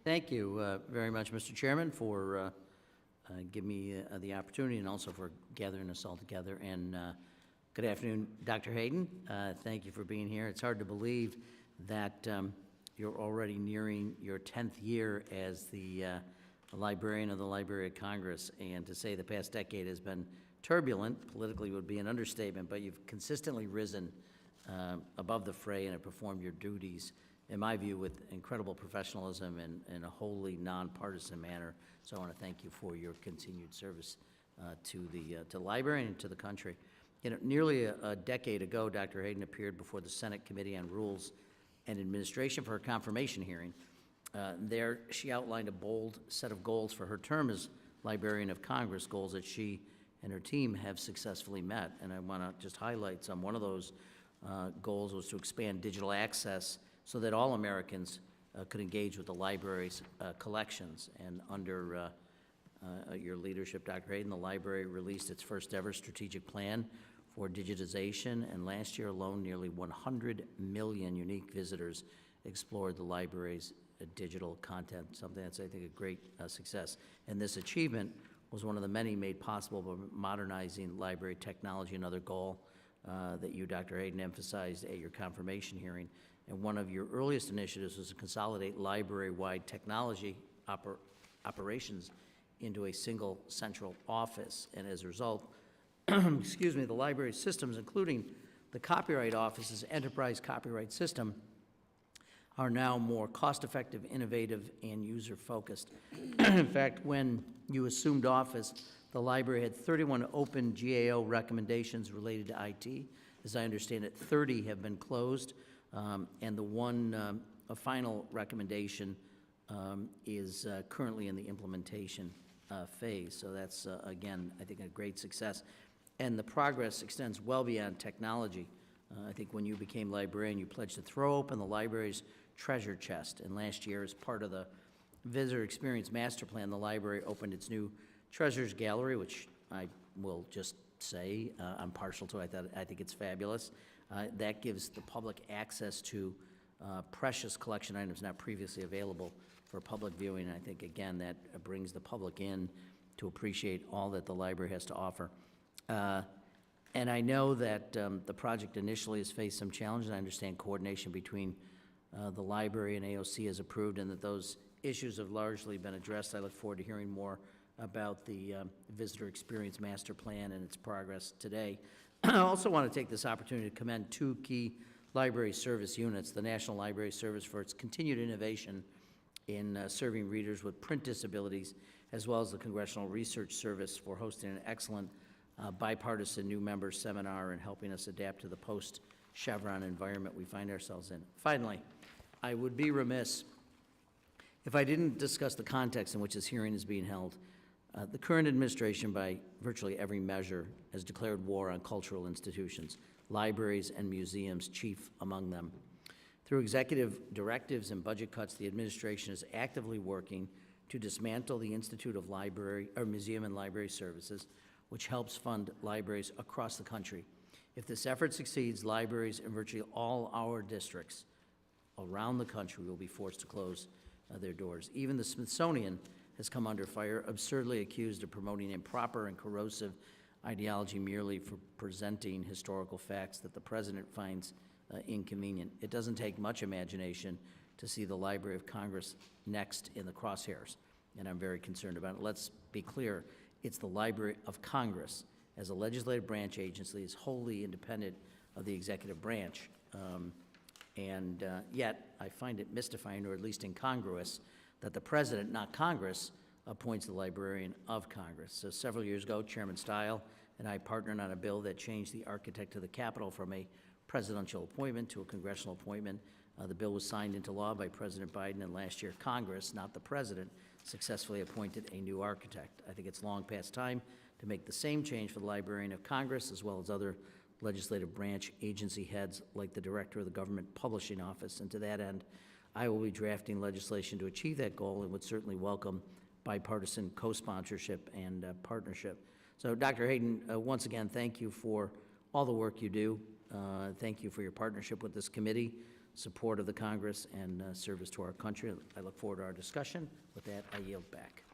Thank you very much, Mr. Chairman, for giving me the opportunity and also for gathering us all together. And good afternoon, Dr. Hayden. Thank you for being here. It's hard to believe that you're already nearing your 10th year as the librarian of the Library of Congress. And to say the past decade has been turbulent politically would be an understatement, but you've consistently risen above the fray and have performed your duties, in my view, with incredible professionalism and in a wholly nonpartisan manner. So I want to thank you for your continued service to the library and to the country. You know, nearly a decade ago, Dr. Hayden appeared before the Senate Committee on Rules and Administration for a confirmation hearing. There, she outlined a bold set of goals for her term as Librarian of Congress, goals that she and her team have successfully met. And I want to just highlight some. One of those goals was to expand digital access so that all Americans could engage with the library's collections. And under your leadership, Dr. Hayden, the library released its first ever strategic plan for digitization, and last year alone, nearly 100 million unique visitors explored the library's digital content, something that's, I think, a great success. And this achievement was one of the many made possible by modernizing library technology, another goal that you, Dr. Hayden, emphasized at your confirmation hearing. And one of your earliest initiatives was to consolidate library-wide technology operations into a single central office. And as a result, excuse me, the library systems, including the Copyright Office's enterprise copyright system, are now more cost-effective, innovative, and user-focused. In fact, when you assumed office, the library had 31 open GAO recommendations related to IT. As I understand it, 30 have been closed, and the one a final recommendation is currently in the implementation phase. So that's, again, I think a great success. And the progress extends well beyond technology. I think when you became librarian, you pledged to throw open the library's treasure chest. And last year, as part of the Visitor Experience Master Plan, the library opened its new Treasures Gallery, which I will just say I'm partial to. I think it's fabulous. That gives the public access to precious collection items not previously available for public viewing. And I think, again, that brings the public in to appreciate all that the library has to offer. And I know that the project initially has faced some challenges. I understand coordination between the library and AOC is approved, and that those issues have largely been addressed. I look forward to hearing more about the Visitor Experience Master Plan and its progress today. I also want to take this opportunity to commend two key library service units, the National Library Service for its continued innovation in serving readers with print disabilities, as well as the Congressional Research Service for hosting an excellent bipartisan new member seminar and helping us adapt to the post-Chevron environment we find ourselves in. Finally, I would be remiss if I didn't discuss the context in which this hearing is being held. The current administration, by virtually every measure, has declared war on cultural institutions, libraries and museums chief among them. Through executive directives and budget cuts, the administration is actively working to dismantle the Institute of Museum and Library Services, which helps fund libraries across the country. If this effort succeeds, libraries in virtually all our districts around the country will be forced to close their doors. Even the Smithsonian has come under fire, absurdly accused of promoting improper and corrosive ideology merely for presenting historical facts that the president finds inconvenient. It doesn't take much imagination to see the Library of Congress next in the crosshairs, and I'm very concerned about it. Let's be clear. It's the Library of Congress, as a legislative branch agency, is wholly independent of the executive branch. Yet, I find it mystifying, or at least incongruous, that the president, not Congress, appoints the librarian of Congress. So several years ago, Chairman Stile and I partnered on a bill that changed the architect of the Capitol from a presidential appointment to a congressional appointment. The bill was signed into law by President Biden, and last year Congress, not the president, successfully appointed a new architect. I think it's long past time to make the same change for the Librarian of Congress, as well as other legislative branch agency heads like the Director of the Government Publishing Office. And to that end, I will be drafting legislation to achieve that goal and would certainly welcome bipartisan co-sponsorship and partnership. So, Dr. Hayden, once again, thank you for all the work you do. Thank you for your partnership with this committee. support of the Congress and service to our country. I look forward to our discussion. With that, I yield back.